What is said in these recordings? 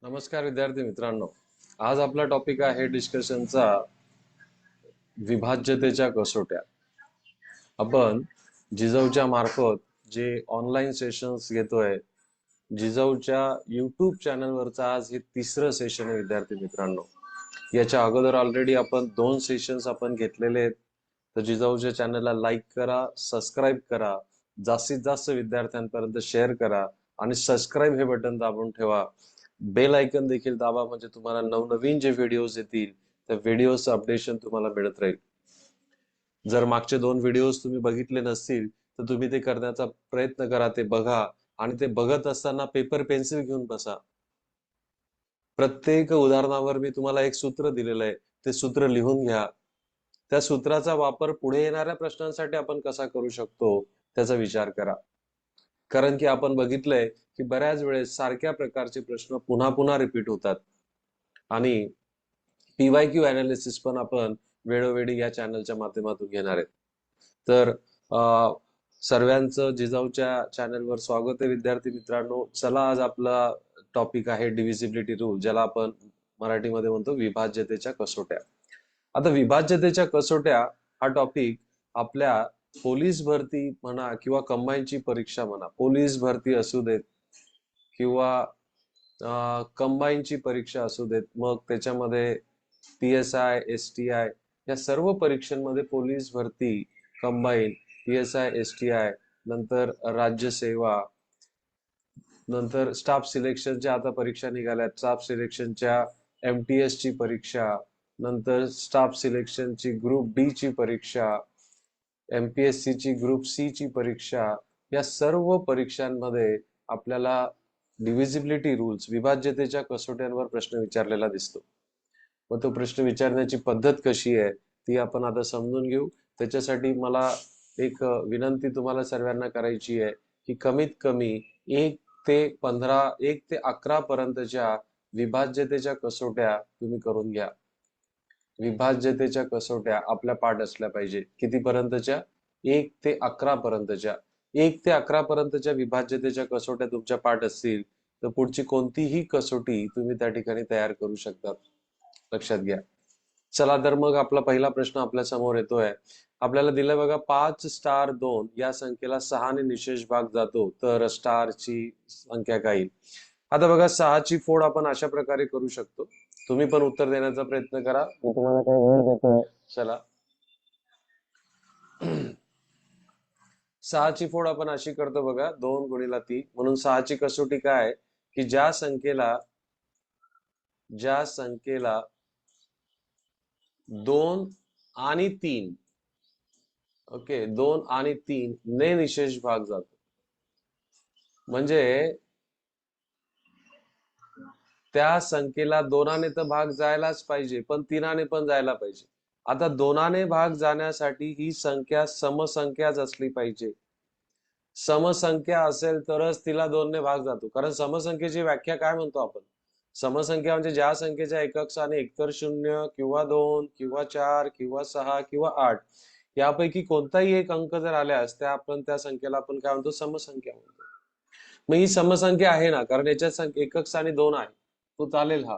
नमस्कार विद्यार्थी मित्रांनो. आज आपला टॉपिक आहे डिस्कशनचा विभाज्यतेच्या कसोट्या. आपण जिजाऊच्या मार्फत जे ऑनलाईन सेशन्स घेतोय, जिजाऊच्या युट्यूब चॅनलवरचा आज हे तिसरं सेशन आहे विद्यार्थी मित्रांनो. याच्या अगोदर ऑलरेडी आपण 2 सेशन्स आपण घेतलेले आहेत. तर जिजाऊच्या चॅनलला लाईक करा, सबस्क्राईब करा, जास्तीत जास्त विद्यार्थ्यांपर्यंत शेअर करा आणि सबस्क्राईब हे बटन दाबून ठेवा. बेल आयकन देखील दाबा, म्हणजे तुम्हाला नवनवीन जे व्हिडिओज येतील त्या व्हिडिओचं अपडेशन तुम्हाला मिळत राहील. जर मागचे 2 व्हिडिओज तुम्ही बघितले नसतील तर तुम्ही ते करण्याचा प्रयत्न करा, ते बघा आणि ते बघत असताना पेपर पेन्सिल घेऊन बसा. प्रत्येक उदाहरणावर मी तुम्हाला एक सूत्र दिलेलं आहे, ते सूत्र लिहून घ्या. त्या सूत्राचा वापर पुढे येणाऱ्या प्रश्नांसाठी आपण कसा करू शकतो त्याचा विचार करा. कारण की आपण बघितलंय की बऱ्याच वेळेस सारख्या प्रकारचे प्रश्न पुन्हा पुन्हा रिपीट होतात आणि पीवायक्यू अनालिसिस पण आपण वेळोवेळी या चॅनलच्या माध्यमातून घेणार आहेत. तर सर्वांचं जिजाऊच्या चॅनलवर स्वागत आहे विद्यार्थी मित्रांनो. चला, आज आपला टॉपिक आहे डिव्हिजिबिलिटी रूल, ज्याला आपण मराठीमध्ये म्हणतो विभाज्यतेच्या कसोट्या. आता विभाज्यतेच्या कसोट्या हा टॉपिक आपल्या पोलीस भरती म्हणा किंवा कंबाईनची परीक्षा म्हणा, पोलीस भरती असू देत किंवा कंबाईनची परीक्षा असू देत, मग त्याच्यामध्ये PSI, STI या सर्व परीक्षांमध्ये पोलीस भरती, कंबाईन, PSI, STI, नंतर राज्यसेवा, नंतर स्टाफ सिलेक्शनच्या आता परीक्षा निघाल्यात, स्टाफ सिलेक्शनच्या MTS ची परीक्षा, नंतर स्टाफ सिलेक्शनची ग्रुप डी ची परीक्षा, MPSC ची ग्रुप सी ची परीक्षा, या सर्व परीक्षांमध्ये आपल्याला डिव्हिजिबिलिटी रूल्स, विभाज्यतेच्या कसोट्यांवर प्रश्न विचारलेला दिसतो. मग तो प्रश्न विचारण्याची पद्धत कशी आहे ती आपण आता समजून घेऊ. त्याच्यासाठी मला एक विनंती तुम्हाला सर्वांना करायची आहे की कमीत कमी 1 ते 11 पर्यंतच्या विभाज्यतेच्या कसोट्या तुम्ही करून घ्या. विभाज्यतेच्या कसोट्या आपल्या पाठ असल्या पाहिजे. किती पर्यंतच्या? 1 ते 11 पर्यंतच्या. 1 ते 11 पर्यंतच्या विभाज्यतेच्या कसोट्या तुमच्या पाठ असतील तर पुढची कोणतीही कसोटी तुम्ही त्या ठिकाणी तयार करू शकता. लक्षात घ्या. चला तर मग आपला पहिला प्रश्न आपल्या समोर येतोय. आपल्याला दिलंय बघा, 5 स्टार 2 या संख्येला 6 ने निशेष भाग जातो तर स्टारची संख्या काय येईल? आता बघा, 6 ची फोड आपण अशा प्रकारे करू शकतो. तुम्ही पण उत्तर देण्याचा प्रयत्न करा, मी तुम्हाला काही वेळ देतोय. चला, 6 ची फोड आपण अशी करतो बघा, 2 गुणिला 3, म्हणून 6 ची कसोटी काय की ज्या संख्येला 2 आणि 3, ओके, 2 आणि 3 ने निशेष भाग जातो, म्हणजे त्या संख्येला 2ने तर भाग जायलाच पाहिजे, पण 3ने पण जायला पाहिजे. आता 2ने भाग जाण्यासाठी ही संख्या समसंख्याच असली पाहिजे. समसंख्या असेल तरच तिला 2ने भाग जातो. कारण समसंख्येची व्याख्या काय म्हणतो आपण? समसंख्या म्हणजे ज्या संख्येच्या एकक स्थानी एकतर 0 किंवा 2 किंवा 4 किंवा 6 किंवा 8 यापैकी कोणताही एक अंक जर आल्यास त्या संख्येला आपण काय म्हणतो? समसंख्या म्हणतो. मग ही समसंख्या आहे ना, कारण याच्यात एकक स्थानी 2 आहे, तो चालेल हा.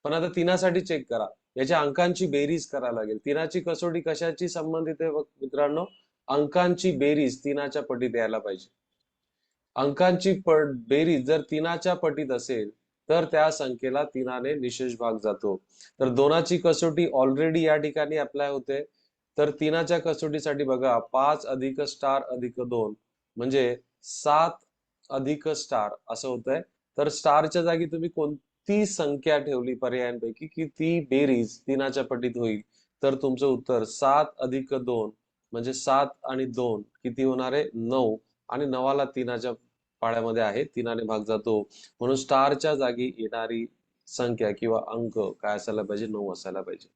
पण आता तिनासाठी चेक करा, याच्या अंकांची बेरीज करायला लागेल. तिनाची कसोटी कशाची संबंधित आहे मित्रांनो? अंकांची बेरीज तिनाच्या पटीत यायला पाहिजे. अंकांची बेरीज जर तिनाच्या पटीत असेल तर त्या संख्येला 3ने निशेष भाग जातो. तर 2ची कसोटी ऑलरेडी या ठिकाणी अप्लाय होते. तर 3च्या कसोटीसाठी बघा, 5 अधिक स्टार अधिक 2 म्हणजे 7 अधिक स्टार असं होतंय. तर स्टारच्या जागी तुम्ही कोणती संख्या ठेवली पर्यायांपैकी की ती बेरीज 3च्या पटीत होईल, तर तुमचं उत्तर 7 अधिक 2 म्हणजे 7 आणि 2 किती होणार आहे? 9, आणि 9ला 3च्या पाड्यामध्ये आहे, 3ने भाग जातो, म्हणून स्टारच्या जागी येणारी संख्या किंवा अंक काय असायला पाहिजे? 9 असायला पाहिजे.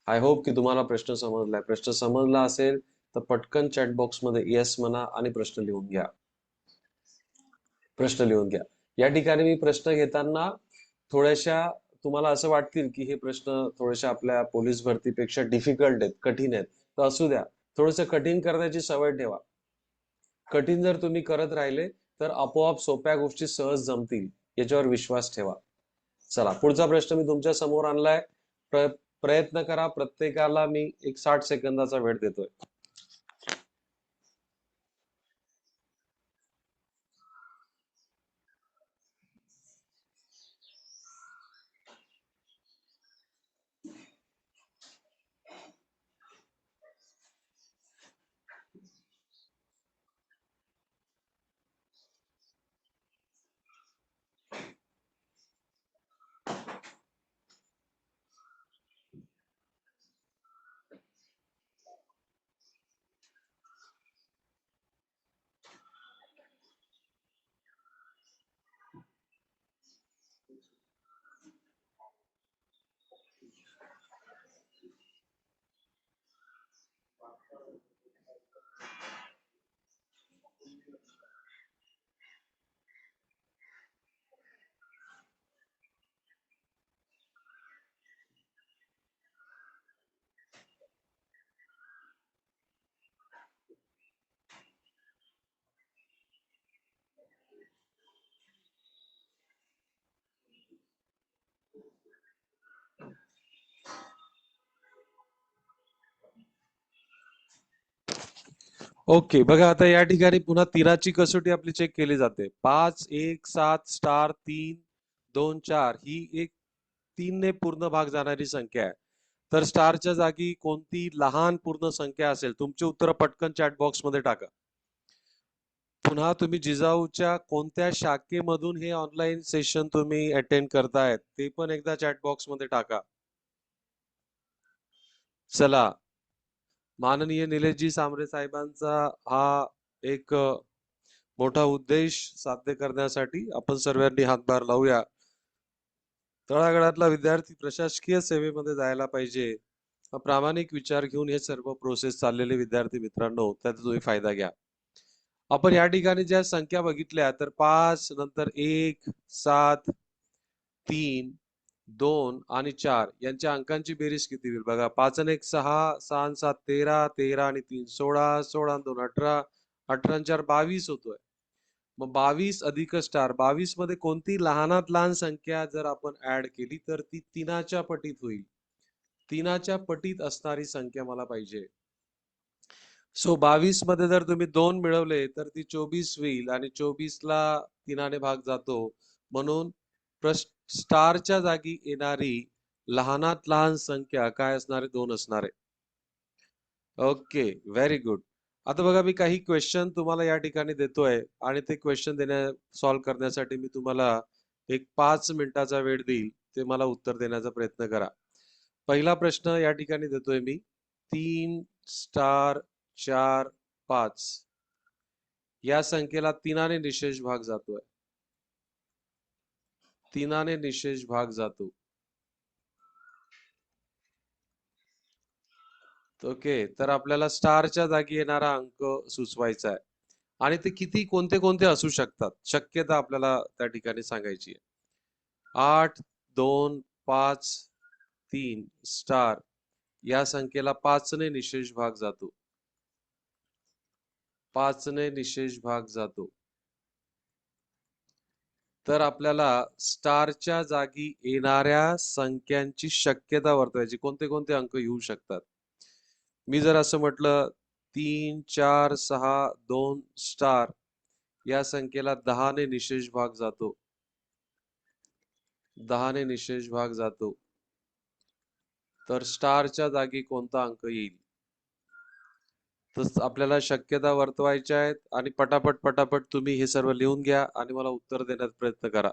आय होप की तुम्हाला प्रश्न समजलाय. प्रश्न समजला असेल तर पटकन चॅट बॉक्स मध्ये येस म्हणा आणि प्रश्न लिहून घ्या. प्रश्न लिहून घ्या. या ठिकाणी मी प्रश्न घेताना थोड्याशा तुम्हाला असं वाटतील की हे प्रश्न थोडेसे आपल्या पोलीस भरतीपेक्षा डिफिकल्ट आहेत, कठीण आहेत, तर असू द्या, थोडंसं कठीण करण्याची सवय ठेवा. कठीण जर तुम्ही करत राहिले तर आपोआप सोप्या गोष्टी सहज जमतील, याच्यावर विश्वास ठेवा. चला, पुढचा प्रश्न मी तुमच्या समोर आणलाय. प्रयत्न करा. प्रत्येकाला मी एक 60 सेकंदाचा वेळ देतोय. ओके, बघा आता या ठिकाणी पुन्हा तीनाची कसोटी आपली चेक केली जाते. 5, 1, 7, स्टार 3, 2, 4 ही एक 3 ने पूर्ण भाग जाणारी संख्या आहे. तर स्टारच्या जागी कोणती लहान पूर्ण संख्या असेल, तुमची उत्तर पटकन चॅट बॉक्स मध्ये टाका. पुन्हा तुम्ही जिजाऊच्या कोणत्या शाखेमधून हे ऑनलाईन सेशन तुम्ही अटेंड करतायत ते पण एकदा चॅट बॉक्स मध्ये टाका. चला, माननीय निलेशजी सांबरे साहेबांचा हा एक मोठा उद्देश साध्य करण्यासाठी आपण सर्वांनी हातभार लावूया. तळागाळातला विद्यार्थी प्रशासकीय सेवेमध्ये जायला पाहिजे, प्रामाणिक विचार घेऊन हे सर्व प्रोसेस चाललेले विद्यार्थी मित्रांनो, त्याचा तुम्ही फायदा घ्या. आपण या ठिकाणी ज्या संख्या बघितल्या तर 5 नंतर 1, 7, 3, 2 आणि 4 यांच्या अंकांची बेरीज किती होईल बघा. 5 आणि 1 6, 6 आणि 7 13, 13 आणि 3 16, 16 आणि 2 18, 18 आणि 4 22 होतोय. मग 22 अधिक स्टार 22 मध्ये कोणती लहानात लहान संख्या जर आपण ऍड केली तर ती तीनाच्या पटीत होईल. तीनाच्या पटीत असणारी संख्या मला पाहिजे. सो 22 मध्ये जर तुम्ही 2 मिळवले तर ती 24 होईल आणि 24 ला तीनाने भाग जातो, म्हणून स्टारच्या जागी येणारी लहानात लहान संख्या काय असणार आहे? 2 असणार आहे. Okay, very good. आता बघा, मी काही क्वेश्चन तुम्हाला या ठिकाणी देतोय आणि ते क्वेश्चन सॉल्व्ह करण्यासाठी मी तुम्हाला एक 5 मिनिटाचा वेळ देईल. ते मला उत्तर देण्याचा प्रयत्न करा. पहिला प्रश्न या ठिकाणी देतोय मी. 3 स्टार 4 5 या संख्येला तीनाने निशेष भाग जातोय. तीनाने निशेष भाग जातो. ओके, तर आपल्याला स्टारच्या जागी येणारा अंक सुचवायचा आहे आणि ते किती कोणते कोणते असू शकतात, शक्यता आपल्याला त्या ठिकाणी सांगायची आहे. 8, 2, 5, 3 स्टार या संख्येला 5 ने निशेष भाग जातो. 5 ने निशेष भाग जातो. तर आपल्याला स्टारच्या जागी येणाऱ्या संख्यांची शक्यता वर्तवायची, कोणते कोणते अंक येऊ शकतात. मी जर असं म्हटलं 3, 4, 6, 2 स्टार या संख्येला 10 ने निशेष भाग जातो. 10 ने निशेष भाग जातो. तर स्टारच्या जागी कोणता अंक येईल? तर आपल्याला शक्यता वर्तवायच्या आहेत आणि पटापट पटापट तुम्ही हे सर्व लिहून घ्या आणि मला उत्तर देण्याचा प्रयत्न करा.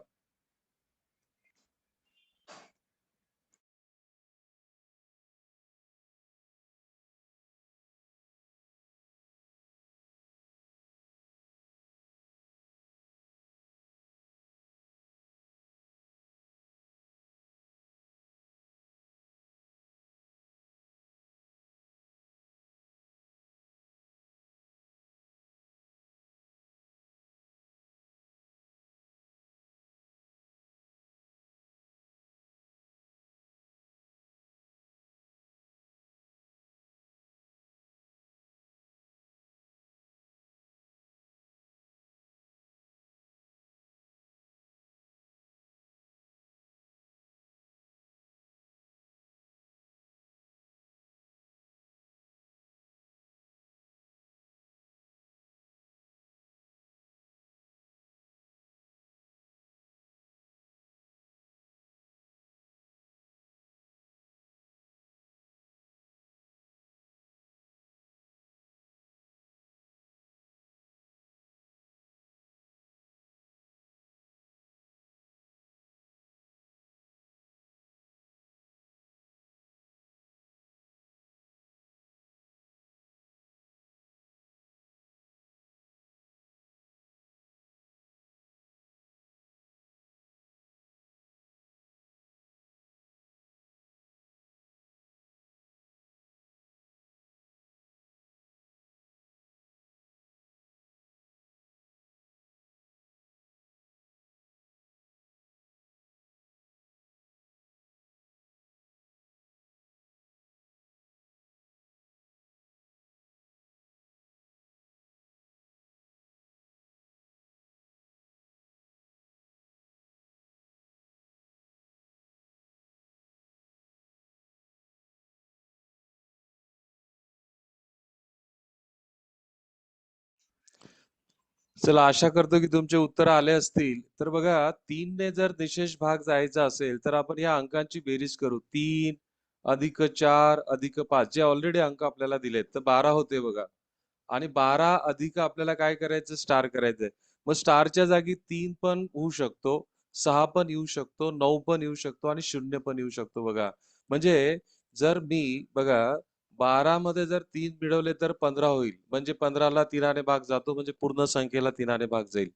चला, आशा करतो की तुमचे उत्तर आले असतील. तर बघा, 3 ने जर निशेष भाग जायचा असेल तर आपण या अंकांची बेरीज करू. 3 अधिक 4 अधिक 5 जे ऑलरेडी अंक आपल्याला दिलेत, तर 12 होते बघा. आणि 12 अधिक आपल्याला काय करायचं, स्टार करायचंय. मग स्टारच्या जागी 3 पण होऊ शकतो, 6 पण येऊ शकतो, 9 पण येऊ शकतो आणि 0 पण येऊ शकतो बघा. म्हणजे जर मी बघा 12 मध्ये जर 3 मिळवले तर 15 होईल. म्हणजे 15ला 3ने भाग जातो, म्हणजे पूर्ण संख्येला 3ने भाग जाईल.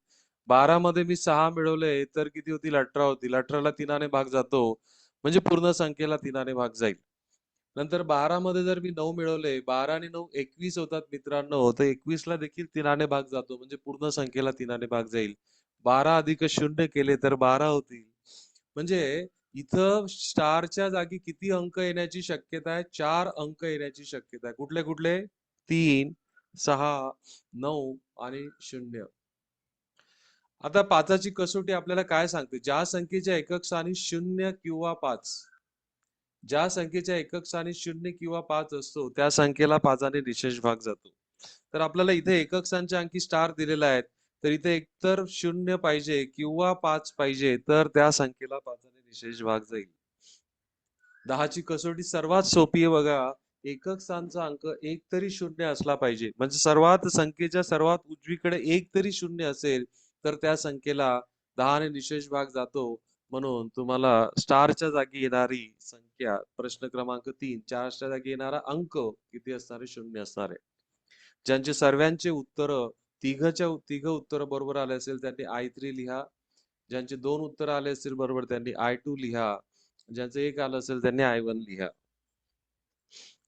12 मध्ये मी 6 मिळवले तर किती होतील, 18 होतील. 18ला 3ने भाग जातो, म्हणजे पूर्ण संख्येला 3ने भाग जाईल. नंतर 12 मध्ये जर मी 9 मिळवले, 12 आणि 9 21 होतात मित्रांनो. तर 21ला देखील 3ने भाग जातो, म्हणजे पूर्ण संख्येला 3ने भाग जाईल. 12 अधिक 0 केले तर 12 होतील. म्हणजे इथं स्टारच्या जागी किती अंक येण्याची शक्यता आहे? 4 अंक येण्याची शक्यता आहे. कुठले कुठले? 3, 6, 9 आणि 0. आता 5ची कसोटी आपल्याला काय सांगते? ज्या संख्येच्या एकक स्थानी 0 किंवा 5, ज्या संख्येच्या एकक स्थानी 0 किंवा 5 असतो त्या संख्येला 5ने निशेष भाग जातो. तर आपल्याला इथे एकक स्थानच्या अंकी स्टार दिलेला आहे. तर इथे एकतर 0 पाहिजे किंवा 5 पाहिजे, तर त्या संख्येला 5ने निशेष भाग जाईल. 10ची कसोटी सर्वात सोपी आहे बघा. एकक स्थानचा अंक एक तरी 0 असला पाहिजे. म्हणजे सर्वात संख्येच्या सर्वात उजवीकडे एक तरी 0 असेल तर त्या संख्येला 10ने निशेष भाग जातो. म्हणून तुम्हाला स्टारच्या जागी येणारी संख्या, प्रश्न क्रमांक 3, 4च्या जागी येणारा अंक किती असणार आहे? 0 असणार आहे. ज्यांचे सर्वांचे उत्तर तिघ उत्तर बरोबर आले असेल त्यांनी I3 लिहा. ज्यांचे 2 उत्तर आले असतील बरोबर त्यांनी I2 लिहा. ज्यांचं 1 आलं असेल त्यांनी I1 लिहा.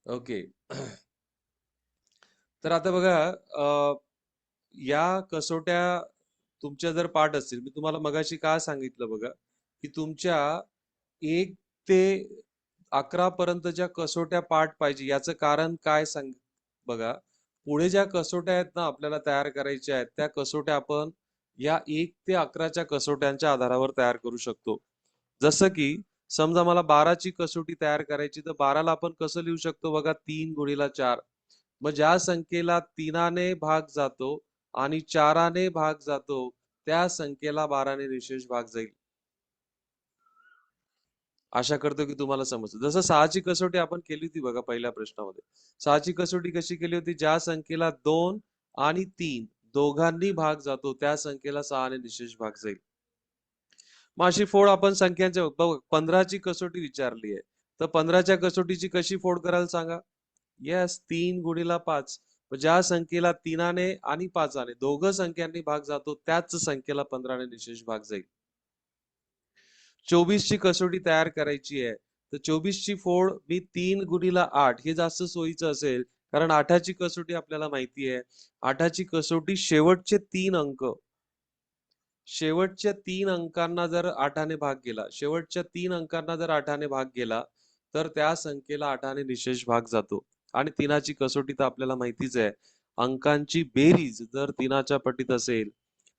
ओके. तर आता बघा, या कसोट्या तुमच्या जर पाठ असतील, मी तुम्हाला मगाशी काय सांगितलं बघा, की तुमच्या 1 ते 11 पर्यंतच्या कसोट्या पाठ पाहिजे. याचं कारण काय सांग बघा. पुढे ज्या कसोट्या आहेत ना आपल्याला तयार करायच्या आहेत, त्या कसोट्या आपण या 1 ते 11च्या कसोट्यांच्या आधारावर तयार करू शकतो. जसं की समजा मला 12ची कसोटी तयार करायची, तर 12ला आपण कसं लिहू शकतो बघा, 3 गुणिला 4. मग ज्या संख्येला 3ने भाग जातो आणि 4ने भाग जातो त्या संख्येला 12ने निशेष भाग जाईल. आशा करतो की तुम्हाला समजतं. जसं 6ची कसोटी आपण केली होती बघा पहिल्या प्रश्नामध्ये. 6ची कसोटी कशी केली होती? ज्या संख्येला 2 आणि 3 दोघांनी भाग जातो त्या संख्येला 6ने निशेष भाग जाईल. मग अशी फोड आपण संख्यांच्या 15ची कसोटी विचारली आहे. तर 15च्या कसोटीची कशी फोड कराल सांगा? येस, 3 गुणिला 5. ज्या संख्येला 3ने आणि 5ने दोघं संख्यांनी भाग जातो त्याच संख्येला 15ने निशेष भाग जाईल. 24ची कसोटी तयार करायची आहे. तर 24ची फोड मी 3 गुणिला 8 हे जास्त सोयीचं असेल, कारण 8ची कसोटी आपल्याला माहिती आहे. 8ची कसोटी शेवटचे 3 अंक, शेवटच्या 3 अंकांना जर 8ने भाग गेला, शेवटच्या 3 अंकांना जर 8ने भाग गेला, तर त्या संख्येला 8ने निशेष भाग जातो. आणि 3ची कसोटी तर आपल्याला माहितीच आहे. अंकांची बेरीज जर 3च्या पटीत असेल,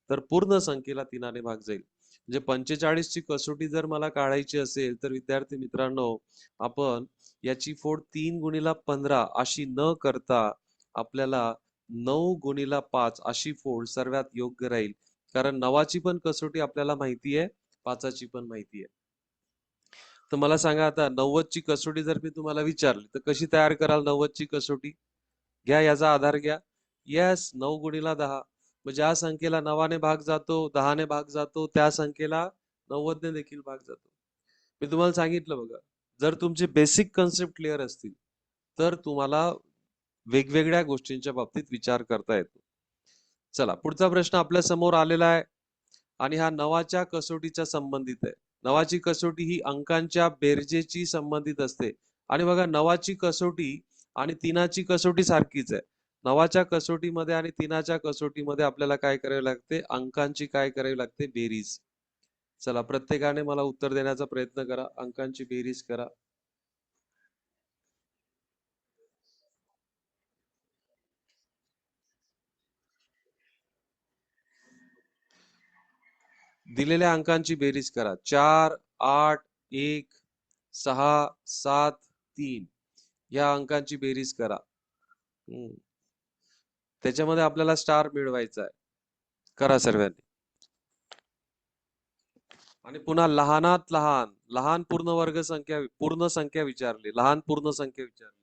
तर पूर्ण संख्येला 3ने भाग जाईल. म्हणजे 45ची कसोटी जर मला काढायची असेल, तर विद्यार्थी मित्रांनो, आपण याची फोड 3 गुणिला 15 अशी न करता आपल्याला 9 गुणिला 5 अशी फोड सर्वात योग्य राहील. कारण 9ची पण कसोटी आपल्याला माहिती आहे, 5ची पण माहिती आहे. तर मला सांगा आता 90ची कसोटी जर मी तुम्हाला विचारली, तर कशी तयार कराल 90ची कसोटी? घ्या याचा आधार घ्या. येस, 9 गुणिला 10. मग ज्या संख्येला 9ने भाग जातो, 10ने भाग जातो, त्या संख्येला 90ने देखील भाग जातो. मी तुम्हाला सांगितलं बघा, जर तुमचे बेसिक कन्सेप्ट क्लिअर असतील, तर तुम्हाला वेगवेगळ्या गोष्टींच्या बाबतीत विचार करता येतो. चला, पुढचा प्रश्न आपल्या समोर आलेला आहे आणि हा 9च्या कसोटीच्या संबंधित आहे. 9ची कसोटी ही अंकांच्या बेरजेची संबंधित असते. आणि बघा 9ची कसोटी आणि 3ची कसोटी सारखीच आहे. 9च्या कसोटीमध्ये आणि 3च्या कसोटीमध्ये आपल्याला काय करावे लागते? अंकांची काय करावी लागते? बेरीज. चला, प्रत्येकाने मला उत्तर देण्याचा प्रयत्न करा. अंकांची बेरीज करा. दिलेल्या अंकांची बेरीज करा. 4, 8, 1, 6, 7, 3 या अंकांची बेरीज करा. त्याच्यामध्ये आपल्याला स्टार मिळवायचा आहे. करा सर्वांनी. आणि पुन्हा लहानात लहान लहान पूर्ण संख्या विचारली, लहान पूर्ण संख्या विचारली.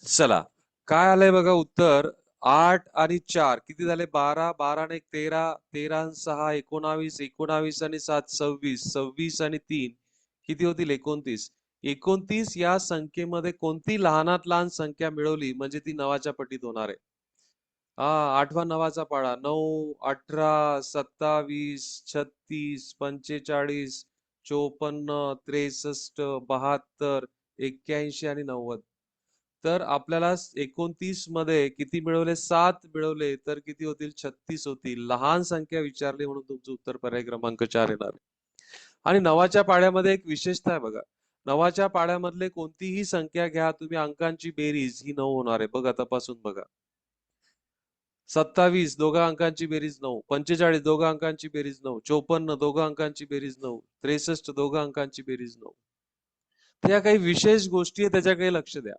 चला, काय आलंय बघा उत्तर. 8 आणि 4 किती झाले? 12, 12 आणि 1 13, 13 आणि 6 19, 19 आणि 7 26, 26 आणि 3 किती होतील? 29. 29 या संख्येमध्ये कोणती लहानात लहान संख्या मिळवली म्हणजे ती नवाच्या पटीत होणार आहे? हा, आठवा नवाचा पाढा. 9, 18, 27, 36, 45, 54, 63, 72, 81 आणि 90. तर आपल्याला 29 मध्ये किती मिळवले? 7 मिळवले तर किती होतील? 36 होतील. लहान संख्या विचारली म्हणून तुमचं उत्तर पर्याय क्रमांक 4 येणार आहे. आणि नवाच्या पाढ्यामध्ये एक विशेषता आहे बघा. नवाच्या पाढ्यामधले कोणतीही संख्या घ्या तुम्ही, अंकांची बेरीज ही 9 होणार आहे. बघा, तपासून बघा. 27 दोघा अंकांची बेरीज 9, 45 दोघा अंकांची बेरीज 9, 54 दोघा अंकांची बेरीज 9, 63 दोघा अंकांची बेरीज 9. त्या काही विशेष गोष्टी आहेत, त्याच्या काही लक्ष द्या.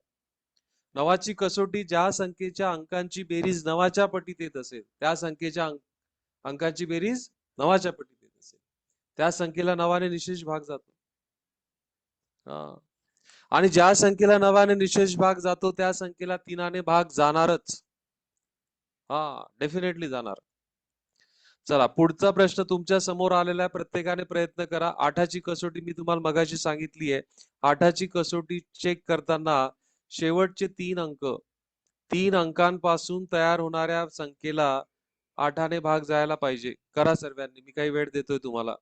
नवाची कसोटी ज्या संख्येच्या अंकांची बेरीज नवाच्या पटीत येत असेल त्या संख्येच्या अंकांची बेरीज नवाच्या पटीत येत असेल त्या संख्येला नवाने निशेष भाग जातो. आणि ज्या संख्येला नवाने निशेष भाग जातो त्या संख्येला 3 भाग जाणारच. हा, डेफिनेटली जाणार. चला, पुढचा प्रश्न तुमच्या समोर आलेला आहे. प्रत्येकाने प्रयत्न करा. 8ची कसोटी मी तुम्हाला मगाशी सांगितली आहे. 8ची कसोटी चेक करताना शेवटचे 3 अंकांपासून तयार होणाऱ्या संख्येला 8ने भाग जायला पाहिजे. करा सर्वांनी, मी काही वेळ देतोय तुम्हाला.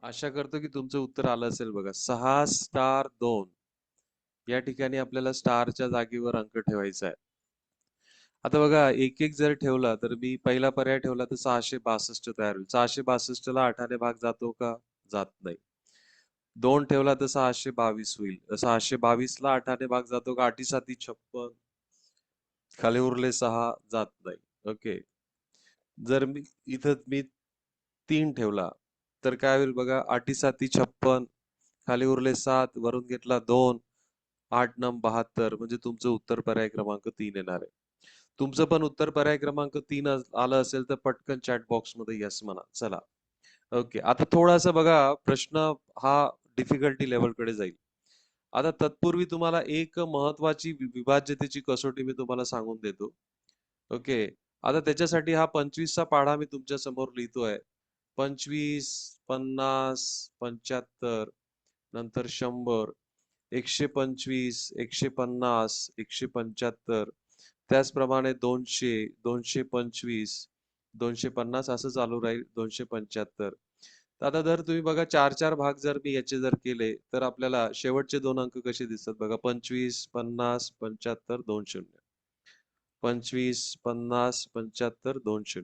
आशा करतो की तुमचं उत्तर आलं असेल बघा. 6 स्टार 2 या ठिकाणी आपल्याला स्टारच्या जागेवर अंक ठेवायचा आहे. आता बघा एक एक जर ठेवला तर मी पहिला पर्याय ठेवला तर 662 तयार होईल. 662 ला 8 भाग जातो का? जात नाही. 2 ठेवला तर 622 होईल. 622 ला 8 भाग जातो का? 8 56 खाली उरले 6 जात नाही. ओके. जर मी इथं मी 3 ठेवला तर काय होईल बघा. 8 7 56 खाली उरले 7 वरून घेतला 2 8 9 72 म्हणजे तुमचं उत्तर पर्याय क्रमांक 3 येणार आहे. तुमचं पण उत्तर पर्याय क्रमांक 3 आलं असेल तर पटकन चॅट बॉक्स मध्ये यस म्हणा. चला. ओके. आता थोडासा बघा प्रश्न हा डिफिकल्टी लेवलकडे जाईल. आता तत्पूर्वी तुम्हाला एक महत्वाची विभाज्यतेची कसोटी मी तुम्हाला सांगून देतो. ओके. आता त्याच्यासाठी हा 25 चा पाढा मी तुमच्या समोर लिहितोय. 25 50 75 नंतर 100 125 150 175 त्याचप्रमाणे 200 225 250 असं चालू राहील 275. आता जर तुम्ही बघा 4 भाग जर मी याचे जर केले तर आपल्याला शेवटचे 2 अंक कसे दिसतात बघा. 25 50 75 20 25 50 75 20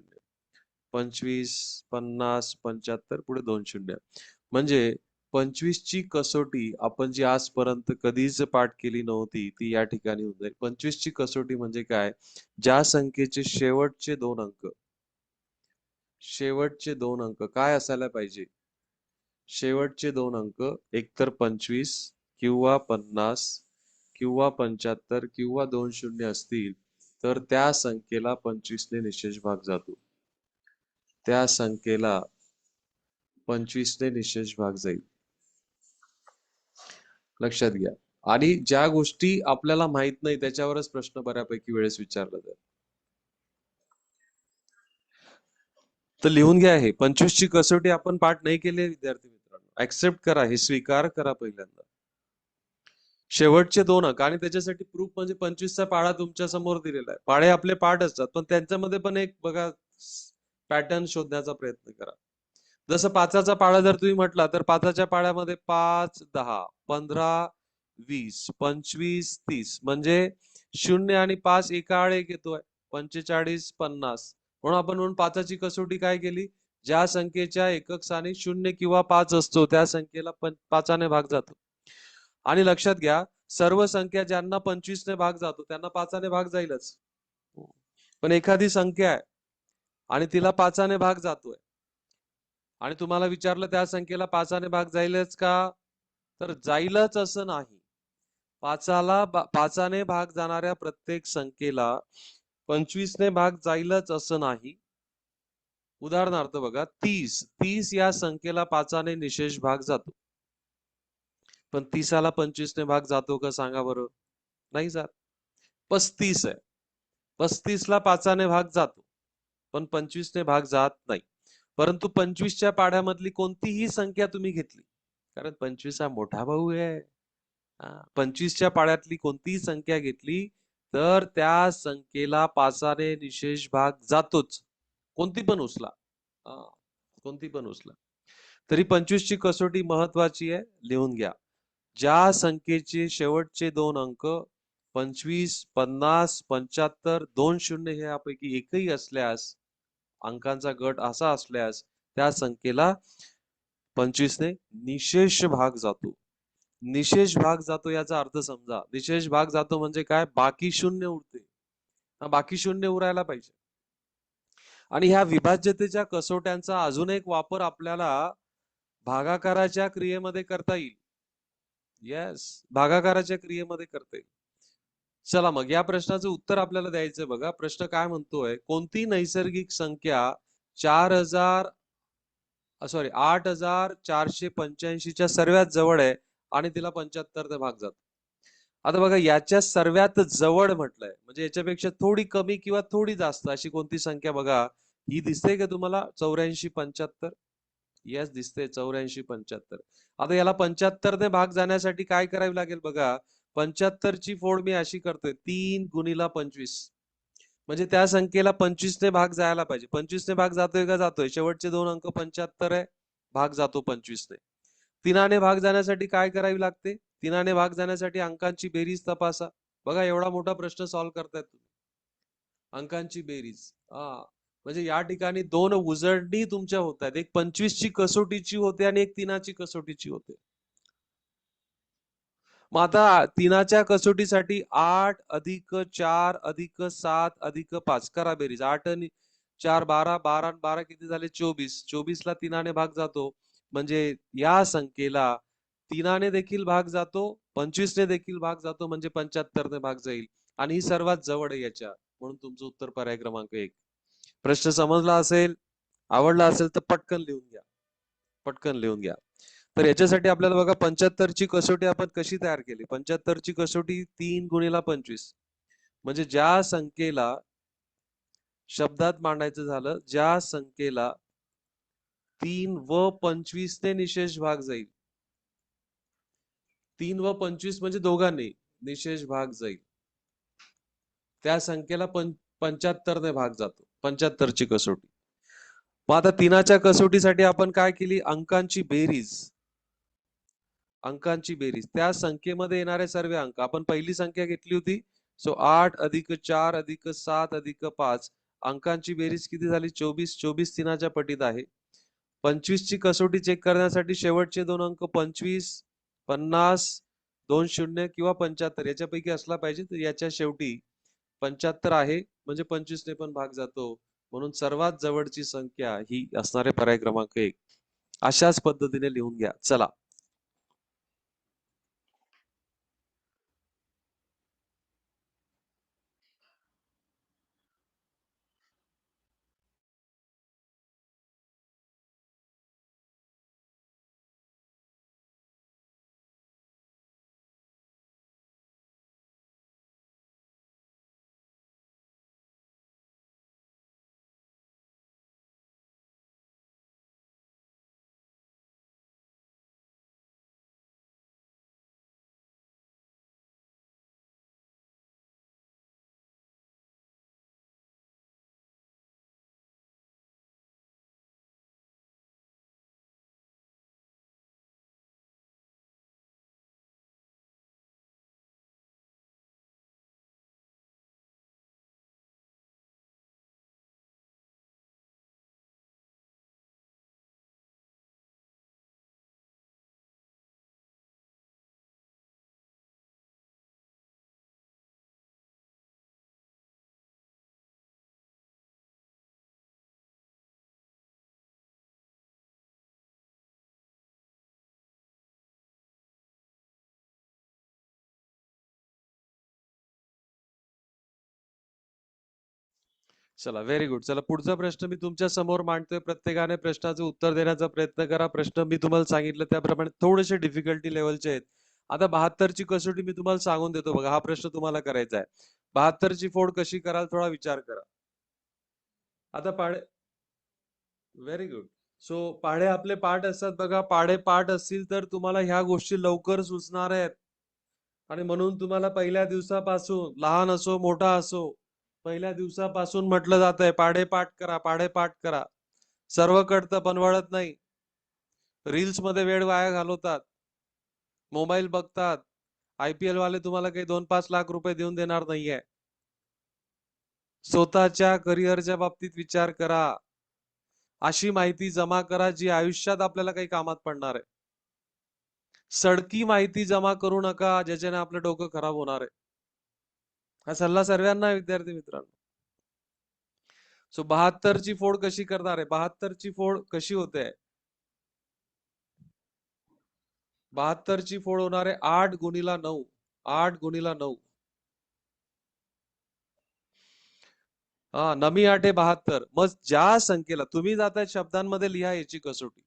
25 50 75 पुढे 20 म्हणजे 25 ची कसोटी आपण जी आजपर्यंत कधीच पाठ केली नव्हती ती या ठिकाणी होऊन जाईल. 25 ची कसोटी म्हणजे काय? ज्या संख्येचे शेवटचे दोन अंक काय असायला पाहिजे? शेवटचे 2 अंक एकतर 25 किंवा 50 किंवा 75 किंवा 20 असतील तर त्या संख्येला 25 ने निशेष भाग जातो. त्या संख्येला 25 ने निशेष भाग जाईल. लक्षात घ्या. आणि ज्या गोष्टी आपल्याला माहित नाही त्याच्यावरच प्रश्न बऱ्यापैकी वेळेस विचारला जातो. तर लिहून घ्या हे 25 ची कसोटी आपण पाठ नाही केली विद्यार्थी मित्रांनो. ऍक्सेप्ट करा, हे स्वीकार करा पहिल्यांदा. शेवटचे 2 अंक आणि त्याच्यासाठी प्रूफ म्हणजे 25 चा पाढा तुमच्या समोर दिलेला आहे. पाढे आपले पाठ असतात पण त्यांच्यामध्ये पण एक बघा पॅटर्न शोधण्याचा प्रयत्न करा. जसं 5चा पाढा जर तुम्ही म्हटला तर 5च्या पाढ्यामध्ये 5 10 15 20 25 30 म्हणजे 0 आणि 5 एका आड एक येतोय. 45 50 म्हणून आपण 5ची कसोटी काय केली? ज्या संख्येच्या एकक स्थानी 0 किंवा 5 असतो त्या संख्येला 5ने भाग जातो. आणि लक्षात घ्या सर्व संख्या ज्यांना 25 ने भाग जातो त्यांना 5ने भाग जाईलच. पण एखादी संख्या आहे आणि तिला 5ने भाग जातोय आणि तुम्हाला विचारलं त्या संख्येला 5ने भाग जाईलच का? तर जाईलच असं नाही. 5ने भाग जाणाऱ्या प्रत्येक संख्येला 25 ने भाग जाईलच असं नाही. उदाहरणार्थ बघा 30 या संख्येला 5ने निशेष भाग जातो. पण 30ला 25 ने भाग जातो का सांगा बरं? नाही जात. 35 आहे. 35ला 5ने भाग जातो. पण 25 ने भाग जात नाही. परंतु 25च्या पाढ्यामधली कोणतीही संख्या तुम्ही घेतली कारण 25 हा मोठा भाऊ आहे. 25च्या पाढ्यातली कोणतीही संख्या घेतली तर त्या संख्येला 5ने निशेष भाग जातोच. कोणती पण उचला. कोणती पण उचला. तरी 25 ची कसोटी महत्वाची आहे, लिहून घ्या. ज्या संख्येचे शेवटचे 2 अंक 25 50 75 20 हे यापैकी एकही असल्यास अंकांचा गट असा असल्यास त्या संख्येला 25 ने निशेष भाग जातो. निशेष भाग जातो याचा अर्थ समजा. निशेष भाग जातो म्हणजे काय? बाकी 0 उरते. बाकी 0 उरायला पाहिजे. आणि ह्या विभाज्यतेच्या कसोट्यांचा अजून एक वापर आपल्याला भागाकाराच्या क्रियेमध्ये करता येईल. येस, भागाकाराच्या क्रियेमध्ये करता येईल. चला मग या प्रश्नाचं उत्तर आपल्याला द्यायचंय बघा. प्रश्न काय म्हणतोय? कोणती नैसर्गिक संख्या 8485 च्या सर्वात जवळ आहे आणि तिला 75 ने भाग जातो. आता बघा याच्या सर्वात जवळ म्हटलंय म्हणजे याच्यापेक्षा थोडी कमी किंवा थोडी जास्त अशी कोणती संख्या बघा. ही दिसते का तुम्हाला? 84 75. येस दिसते 84 75. आता याला 75 ने भाग जाण्यासाठी काय करावे लागेल बघा. 75 ची फोड मी अशी करतोय 3 गुणिला 25 म्हणजे त्या संख्येला 25 ने भाग जायला पाहिजे. 25 ने भाग जातोय का? जातोय. शेवटचे 2 अंक 75 आहे. भाग जातो 25 ने. 3 भाग जाण्यासाठी काय करावी लागते? 3 भाग जाण्यासाठी अंकांची बेरीज तपासा. बघा एवढा मोठा प्रश्न सॉल्व्ह करतायत तुम्ही. अंकांची बेरीज. म्हणजे या ठिकाणी 2 उजळणी तुमच्या होत आहेत. एक 25 ची कसोटीची होते आणि एक 3ची कसोटीची होते. मग आता 3च्या कसोटीसाठी 8 अधिक 4 अधिक 7 अधिक 5 करा बेरीज. 8 आणि 4 12, 12 आणि 12 किती झाले? 24. 24 ला 3 भाग जातो. म्हणजे या संख्येला 3 देखील भाग जातो, 25 ने देखील भाग जातो, म्हणजे 75 ने भाग जाईल. आणि ही सर्वात जवळ आहे याच्या. म्हणून तुमचं उत्तर पर्याय क्रमांक 1. प्रश्न समजला असेल, आवडला असेल तर पटकन लिहून घ्या. पटकन लिहून घ्या. तर याच्यासाठी आपल्याला बघा 75 ची कसोटी आपण कशी तयार केली? 75 ची कसोटी 3 गुणिला 25. म्हणजे ज्या संख्येला शब्दात मांडायचं झालं, ज्या संख्येला 3 व 25 ने निशेष भाग जाईल. 3 व 25 म्हणजे दोघांनी निशेष भाग जाईल. त्या संख्येला 75 ने भाग जातो. 75 ची कसोटी. मग आता 3च्या कसोटीसाठी आपण काय केली? अंकांची बेरीज. अंकांची बेरीज. त्या संख्येमध्ये येणारे सर्व अंक. आपण पहिली संख्या घेतली होती. सो 8 अधिक 4 अधिक 7 अधिक 5. अंकांची बेरीज किती झाली? 24. 24 3च्या पटीत आहे. 25 ची कसोटी चेक करण्यासाठी शेवटचे 2 अंक 25, 50, 2 शून्य किंवा 75 याच्यापैकी असला पाहिजे. तर याच्या शेवटी 75 आहे, म्हणजे 25 ने पण भाग जातो. म्हणून सर्वात जवळची संख्या ही असणारे पर्याय क्रमांक 1. अशाच पद्धतीने लिहून घ्या. चला. चला, व्हेरी गुड. चला, पुढचा प्रश्न मी तुमच्या समोर मांडतोय. प्रत्येकाने प्रश्नाचं उत्तर देण्याचा प्रयत्न करा. प्रश्न मी तुम्हाला सांगितलं त्याप्रमाणे थोडेसे डिफिकल्टी लेवलचे आहेत. आता 72 ची कसोटी मी तुम्हाला सांगून देतो बघा. हा प्रश्न तुम्हाला करायचा आहे. 72 ची फोड कशी कराल थोडा विचार करा. आता पाढे, व्हेरी गुड. सो पाढे आपले पाठ असतात बघा. पाढे पाठ असतील तर तुम्हाला ह्या गोष्टी लवकर सुचणार आहेत. आणि म्हणून तुम्हाला पहिल्या दिवसापासून, लहान असो मोठा असो, पहिल्या दिवसापासून म्हटलं जात आहे पाढे पाठ करा, पाढे पाठ करा. सर्व कळतं पण वळत नाही. रील्स मध्ये वेळ वाया घालवतात, मोबाईल बघतात. IPL वाले तुम्हाला काही 2-5 लाख रुपये देऊन देणार नाहीये. स्वतःच्या करिअरच्या बाबतीत विचार करा. अशी माहिती जमा करा जी आयुष्यात आपल्याला काही कामात पडणार आहे. सडकी माहिती जमा करू नका ज्याच्याने आपलं डोकं खराब होणार आहे. हा सल्ला सर्वांना आहे विद्यार्थी मित्रांनो. सो 72 ची फोड कशी करणार आहे? 72 ची फोड कशी होते? 72 ची फोड होणार आहे 8 गुणिला 9. 8 गुणिला 9. नमी 8 आहे 72. मग ज्या संख्येला तुम्ही जाताय शब्दांमध्ये लिहा याची कसोटी.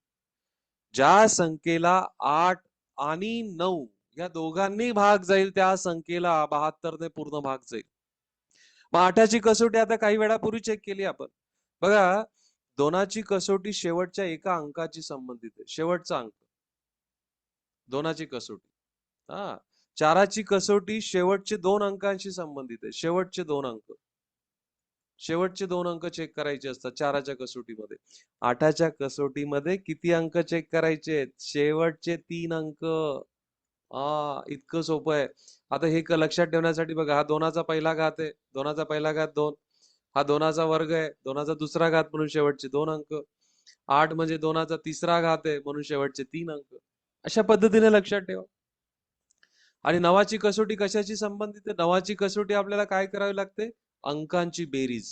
ज्या संख्येला 8 आणि 9 या दोघांनी भाग जाईल त्या संख्येला 72 ने पूर्ण भाग जाईल. मग 8ची कसोटी आता काही वेळापूर्वी चेक केली आपण. बघा, 2ची कसोटी शेवटच्या एका अंकाची संबंधित आहे. शेवटचा अंक. 2ची कसोटी. 4ची कसोटी शेवटचे 2 अंकांशी संबंधित आहे. शेवटचे 2 अंक. शेवटचे 2 अंक चेक करायचे असतात 4च्या कसोटीमध्ये. 8च्या कसोटीमध्ये किती अंक चेक करायचे आहेत? शेवटचे 3 अंक. इतकं सोपं आहे. आता हे लक्षात ठेवण्यासाठी बघा, हा 2चा पहिला घात आहे. 2चा पहिला घात 2. हा 2चा वर्ग आहे. 2चा दुसरा घात म्हणून शेवटचे 2 अंक. 8 म्हणजे 2चा तिसरा घात आहे म्हणून शेवटचे 3 अंक. अशा पद्धतीने लक्षात ठेवा. आणि 9ची कसोटी कशाशी संबंधित आहे? 9ची कसोटी आपल्याला काय करावी लागते? अंकांची बेरीज.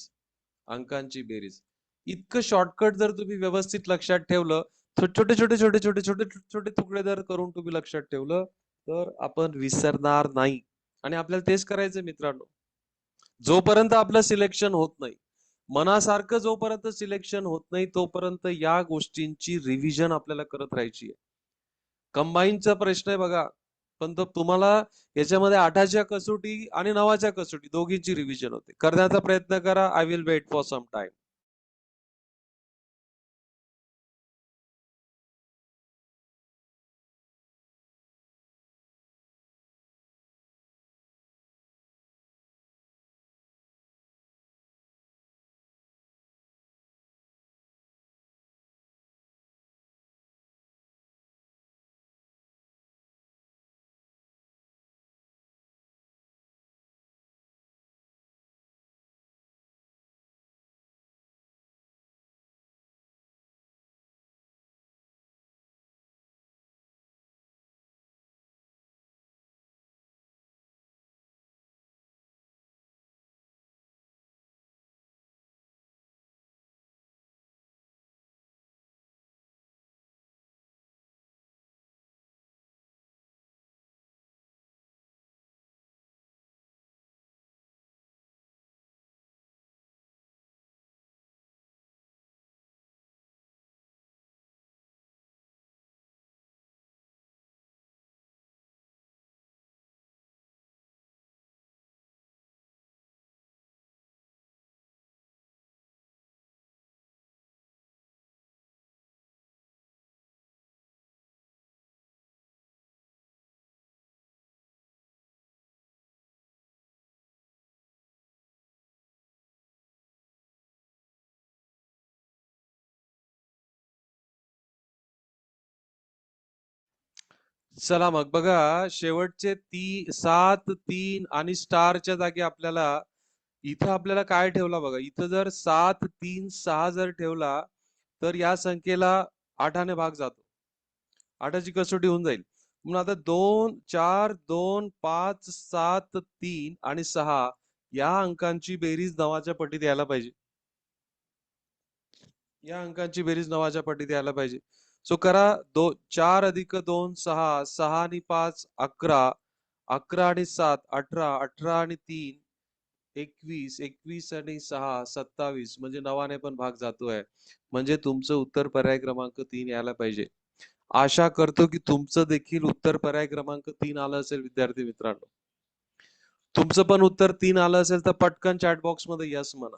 अंकांची बेरीज. इतकं शॉर्टकट जर तुम्ही व्यवस्थित लक्षात ठेवलं, छोटे तुकडे जर करून तुम्ही लक्षात ठेवलं, तर आपण विसरणार नाही. आणि आपल्याला तेच करायचं मित्रांनो. जोपर्यंत आपलं सिलेक्शन होत नाही, मनासारखं जोपर्यंत सिलेक्शन होत नाही, तोपर्यंत या गोष्टींची रिव्हिजन आपल्याला करत राहायची आहे. कंबाईनचा प्रश्न आहे बघा, पण तो तुम्हाला याच्यामध्ये 8च्या कसोटी आणि 9च्या कसोटी दोघींची रिव्हिजन होते. करण्याचा प्रयत्न करा. I will wait for some time. चला मग बघा, शेवटचे 7, 3 आणि स्टारच्या जागी इथं आपल्याला काय ठेवला बघा. इथं जर 7, 3, 6 जर ठेवला, तर या संख्येला 8ने भाग जातो. 8ची कसोटी होऊन जाईल. म्हणून आता 2, 4, 2, 5, 7, 3 आणि 6 या अंकांची बेरीज 9च्या पटीत यायला पाहिजे. या अंकांची बेरीज 9च्या पटीत यायला पाहिजे. सो करा. 4 अधिक 2 6, 6 आणि 5 11, 11 आणि 7 18, 18 आणि 3 21, 21 आणि 6 27 म्हणजे 9ने पण भाग जातोय. म्हणजे तुमचं उत्तर पर्याय क्रमांक 3 यायला पाहिजे. आशा करतो की तुमचं देखील उत्तर पर्याय क्रमांक 3 आलं असेल विद्यार्थी मित्रांनो. तुमचं पण उत्तर 3 आलं असेल तर पटकन चॅट बॉक्स मध्ये यस म्हणा.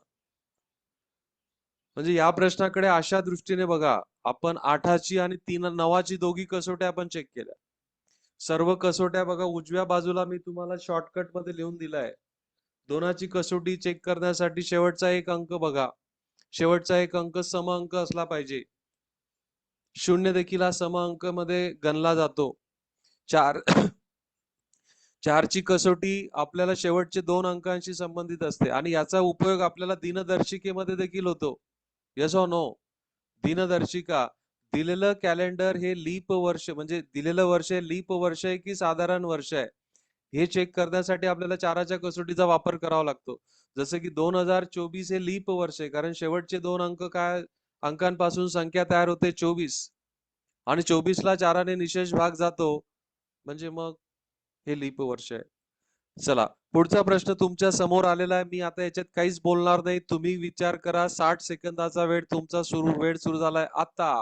म्हणजे या प्रश्नाकडे अशा दृष्टीने बघा, आपण 8ची आणि 9ची दोघी कसोट्या आपण चेक केल्या. सर्व कसोट्या बघा, उजव्या बाजूला मी तुम्हाला शॉर्टकट मध्ये लिहून दिलाय. 2ची कसोटी चेक करण्यासाठी शेवटचा एक अंक बघा. शेवटचा एक अंक सम अंक असला पाहिजे. 0 देखील हा सम अंक मध्ये गणला जातो. 4 4ची कसोटी आपल्याला शेवटचे 2 अंकांशी संबंधित असते आणि याचा उपयोग आपल्याला दिनदर्शिकेमध्ये देखील होतो. Yes or no? दिनदर्शिका, दिलेलं कॅलेंडर हे लीप वर्ष म्हणजे दिलेलं वर्ष हे लीप वर्ष आहे की साधारण वर्ष आहे, हे चेक करण्यासाठी आपल्याला 4च्या कसोटीचा वापर करावा लागतो. जसं की 2024 हे लीप वर्ष आहे, कारण शेवटचे 2 अंक काय अंकांपासून संख्या तयार होते 24 आणि 24ला 4ने निशेष भाग जातो, म्हणजे मग हे लीप वर्ष आहे. चला, पुढचा प्रश्न तुमच्या समोर आलेला आहे. मी आता याच्यात काहीच बोलणार नाही. तुम्ही विचार करा. 60 सेकंदाचा तुमचा वेळ सुरू झालाय आता.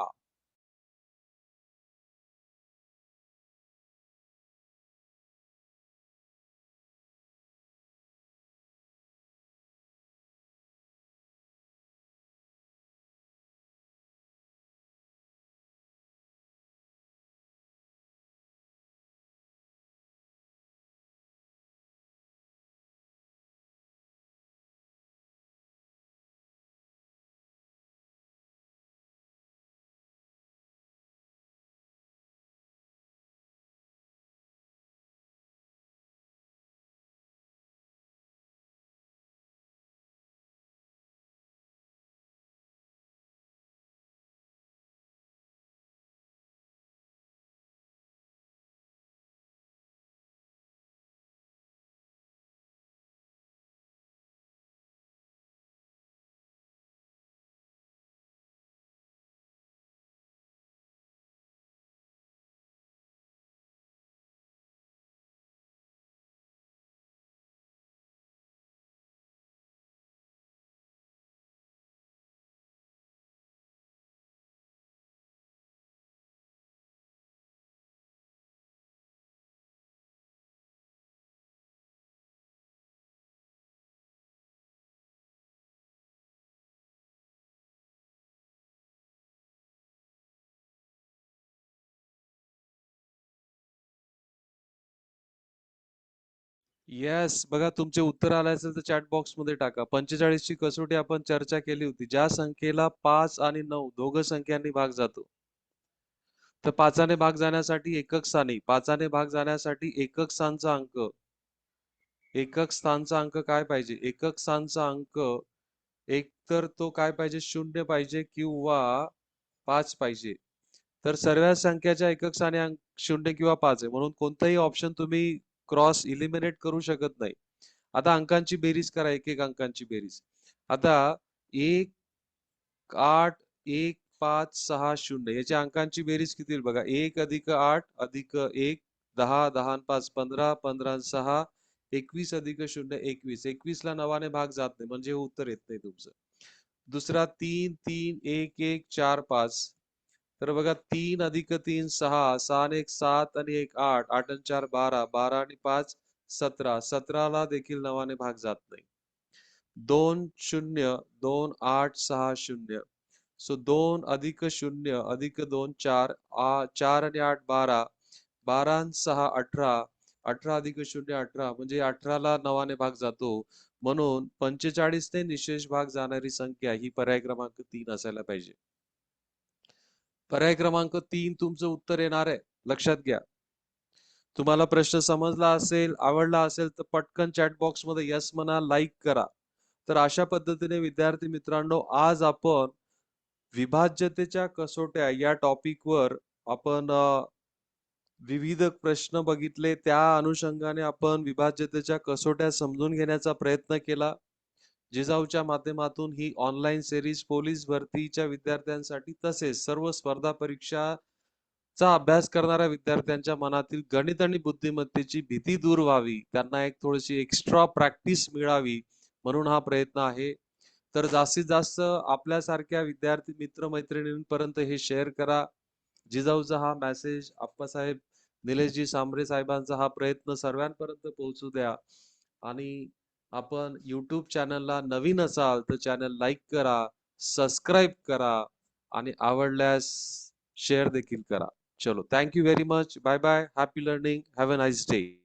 येस, बघा तुमचे उत्तर आले असेल तर चॅट बॉक्स मध्ये टाका. 45 ची कसोटी आपण चर्चा केली होती. ज्या संख्येला 5 आणि 9 दोघं संख्यांनी भाग जातो. तर 5 ने भाग जाण्यासाठी एकक स्थानी, 5 ने भाग जाण्यासाठी एकक स्थानचा अंक, एकक स्थानचा अंक काय पाहिजे? एकक स्थानचा अंक एक तर तो काय पाहिजे? 0 पाहिजे किंवा 5 पाहिजे. तर सर्व संख्याच्या एकक स्थानी अंक 0 किंवा 5 आहे. म्हणून कोणताही ऑप्शन तुम्ही क्रॉस इलिमिनेट करू शकत नाही. आता अंकांची बेरीज करा, एक-एक अंकांची बेरीज. आता 1, 8, 1, 5, 6, 0 याच्या अंकांची बेरीज किती होईल बघा. 1 अधिक 8 अधिक 1, 10, 10 आणि 5, 15, 15 आणि 6, 21 अधिक 0, 21. 21 ला 9 ने भाग जात नाही, म्हणजे हे उत्तर येत नाही तुमचं. दुसरा 3, 3, 1, 1, 4, 5. तर बघा 3 अधिक 3, 6, 6 आणि 1, 7 आणि 1, 8, 8 आणि 4, 12, 12 आणि 5, 17. 17 ला देखील 9 ने भाग जात नाही. 2, 0, 2, 8, 6, 0. सो 2 अधिक 0 अधिक 2, 4, 4 आणि 8, 12, 12 आणि 6, 18, 18 अधिक 0, 18. म्हणजे 18 ला 9 ने भाग जातो. म्हणून 45 ने निशेष भाग जाणारी संख्या ही पर्याय क्रमांक 3 असायला पाहिजे. पर्याय क्रमांक 3 तुमचं उत्तर येणार आहे. लक्षात घ्या. तुम्हाला प्रश्न समजला असेल, आवडला असेल तर पटकन चॅट बॉक्स मध्ये यस म्हणा, लाईक करा. तर अशा पद्धतीने विद्यार्थी मित्रांनो, आज आपण विभाज्यतेच्या कसोट्या या टॉपिकवर आपण विविध प्रश्न बघितले. त्या अनुषंगाने आपण विभाज्यतेच्या कसोट्या समजून घेण्याचा प्रयत्न केला. जिजाऊच्या माध्यमातून ही ऑनलाईन सिरीज पोलीस भरतीच्या विद्यार्थ्यांसाठी तसेच सर्व स्पर्धा परीक्षाचा अभ्यास करणाऱ्या विद्यार्थ्यांच्या मनातील गणित आणि बुद्धिमत्तेची भीती दूर व्हावी, त्यांना एक थोडीशी एक्स्ट्रा प्रॅक्टिस मिळावी म्हणून हा प्रयत्न आहे. तर जास्तीत जास्त आपल्यासारख्या विद्यार्थी मित्र मैत्रिणींपर्यंत हे शेअर करा. जिजाऊचा हा मेसेज, आप्पासाहेब निलेशजी सांबरे साहेबांचा हा प्रयत्न सर्वांपर्यंत पोहोचू द्या. आणि आपण YouTube चॅनलला नवीन असाल तर चॅनल लाईक करा, सबस्क्राईब करा आणि आवडल्यास शेअर देखील करा. चलो, thank you very much. Bye bye. Happy learning. Have a nice day.